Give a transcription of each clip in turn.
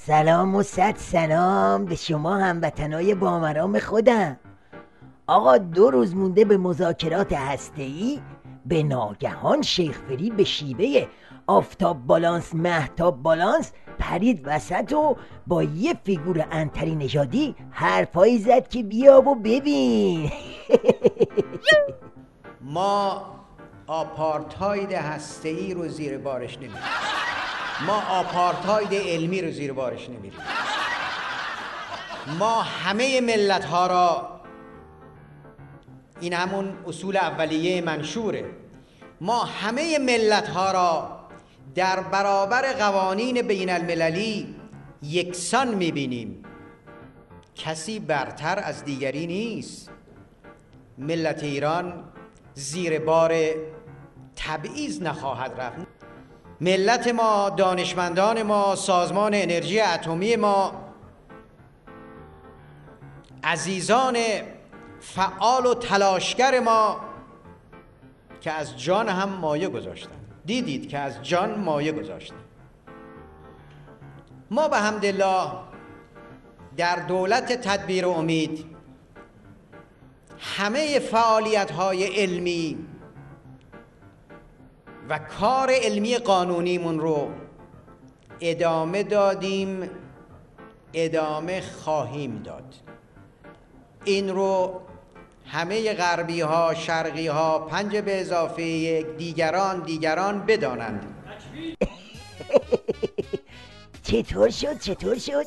سلام و صد سلام به شما هموطنای بامرام خودم. آقا 2 روز مونده به مذاکرات هسته‌ای، به ناگهان شیخ فری به شیوه آفتاب بالانس مهتاب بالانس پرید وسط و با یه فیگور عنتری نژادی حرفایی زد که بیا و ببین. ما آپارتاید هسته‌ای رو زیر بارش نمیریم، ما آپارتاید علمی رو زیر بارش نمیریم. ما همه ملت ها را، این همون اصول اولیه منشوره، ما همه ملت ها را در برابر قوانین بین المللی یکسان میبینیم. کسی برتر از دیگری نیست. ملت ایران زیر بار تبعیض نخواهد رفت. ملت ما، دانشمندان ما، سازمان انرژی اتمی ما، عزیزان فعال و تلاشگر ما که از جان هم مایه گذاشتن، دیدید که از جان مایه گذاشتن. ما به حمدالله در دولت تدبیر و امید همه فعالیت‌های علمی و کار علمی قانونیمون رو ادامه دادیم، ادامه خواهیم داد. این رو همه غربی ها، شرقی ها، 5 به اضافه 1 دیگران بدانند. چطور شد؟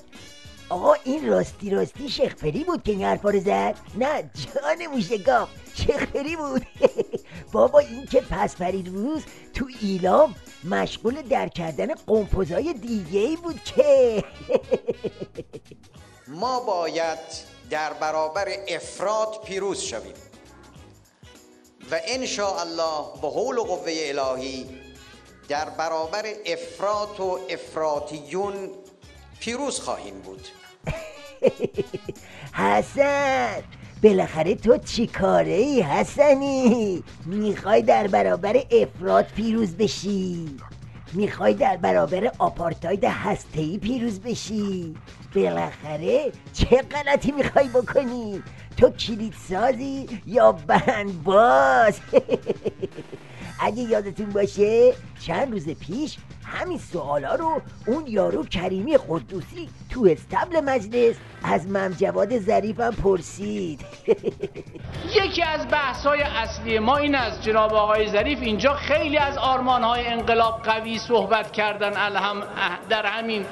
آقا این راستی شیخ فری بود که این حرفا رو زد؟ نه جان موشگاه، شیخ فری بود. بابا این که پس فرید روز تو ایلام مشغول در کردن قمپوزای دیگه ای بود که. ما باید در برابر افراط پیروز شویم و ان شاء الله به حول و قوه الهی در برابر افراط و افراطیون پیروز خواهیم بود. حسن بالاخره تو چی کاره ای حسنی؟ میخوای در برابر افراط پیروز بشی؟ میخوای در برابر آپارتاید هسته‌ای پیروز بشی؟ بالاخره چه غلطی میخوای بکنی؟ تو کلید سازی یا بندباز؟ اگه یادتون باشه چند روز پیش همین سوالا رو اون یارو کریمی قدوسی تو استبل مجلس از جواد ظریفم پرسید. یکی از بحث‌های اصلی ما این است جناب آقای ظریف اینجا خیلی از آرمان‌های انقلاب قوی صحبت کردن در همین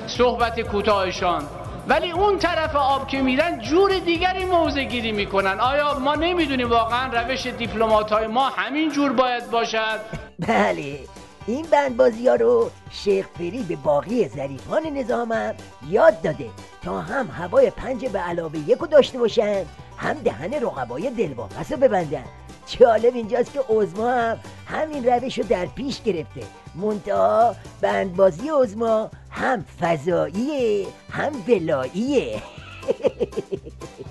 صحبت کوتاهشان، ولی اون طرف آب که میرن جور دیگری موضع گیری میکنن. آیا ما نمیدونیم واقعا روش دیپلمات‌های ما همین جور باید باشد؟ بله، این بندبازی ها رو شیخ فری به باقی ظریفان نظامم یاد داده تا هم هوای 5 به علاوه 1 رو داشته باشن، هم دهن رقبای دلواپس رو ببندن. جالب اینجاست که عظما هم همین روش رو در پیش گرفته، منتها بندبازی عظما هم فضاییه هم ولاییه.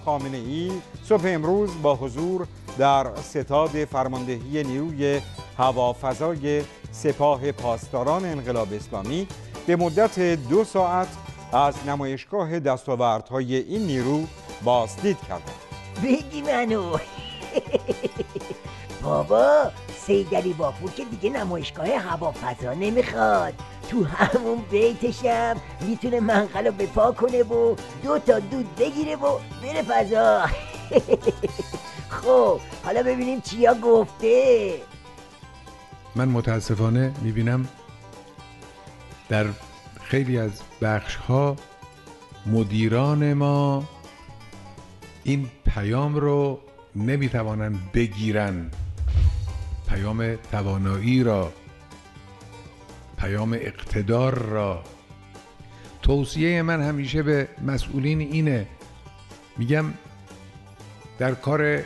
خامنه ای صبح امروز با حضور در ستاد فرماندهی نیروی هوافضای سپاه پاسداران انقلاب اسلامی به مدت 2 ساعت از نمایشگاه دستاوردهای این نیرو بازدید کردند. بگی منو. بابا سید علی بافور که دیگه نمایشگاه هوافضا نمیخواد، تو همون بیتشم میتونه منقل رو بپا کنه و 2 تا دود بگیره و بره فضا. خب حالا ببینیم چیا گفته. من متاسفانه میبینم در خیلی از بخش‌ها مدیران ما این پیام رو نمیتوانند بگیرن، پیام توانایی را، پیام اقتدار را. توصیه من همیشه به مسئولین اینه، میگم در کار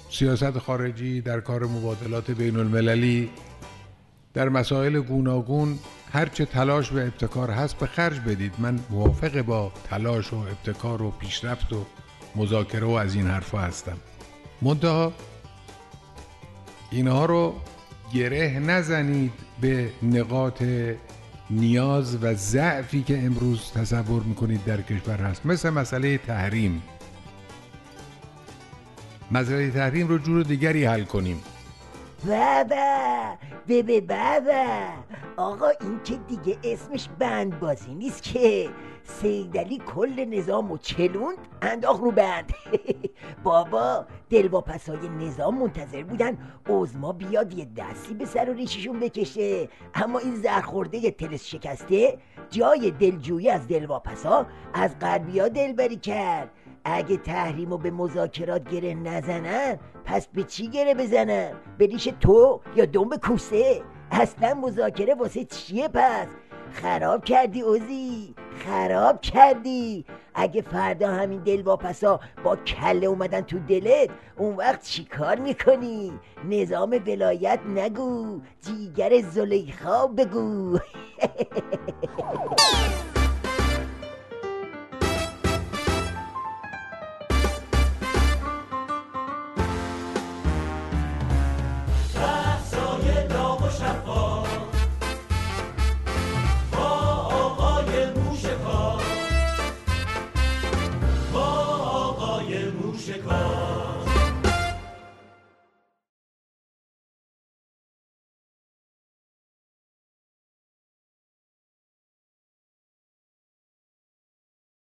سیاست خارجی، در کار مبادلات بین المللی، در مسائل گوناگون هرچه تلاش و ابتکار هست به خرج بدید. من موافق با تلاش و ابتکار و پیشرفت و مذاکره و از این حرفا هستم، منتها اینها رو گره نزنید به نقاط نیاز و ضعفی که امروز تصور میکنید در کشور هست، مثل مسئله تحریم. مسئله تحریم رو جور دیگری حل کنیم. بابا آقا این که دیگه اسمش بندبازی نیست که. سیدعلی کل نظام و چلوند انداخت رو بند. بابا دلواپسای نظام منتظر بودن عظما بیاد یه دستی به سر و ریششون بکشه، اما این زرخورده تلس شکسته جای دلجویی از دلواپسا از غربیا دلبری کرد. اگه تحریمو به مذاکرات گره نزنن پس به چی گره بزنن؟ به ریش تو یا دنب کوسه؟ اصلا مذاکره واسه چیه پس؟ خراب کردی اوزی، خراب کردی. اگه فردا همین دلواپسا با کله اومدن تو دلت، اون وقت چی کار میکنی؟ نظام ولایت نگو، جیگر زلیخا بگو.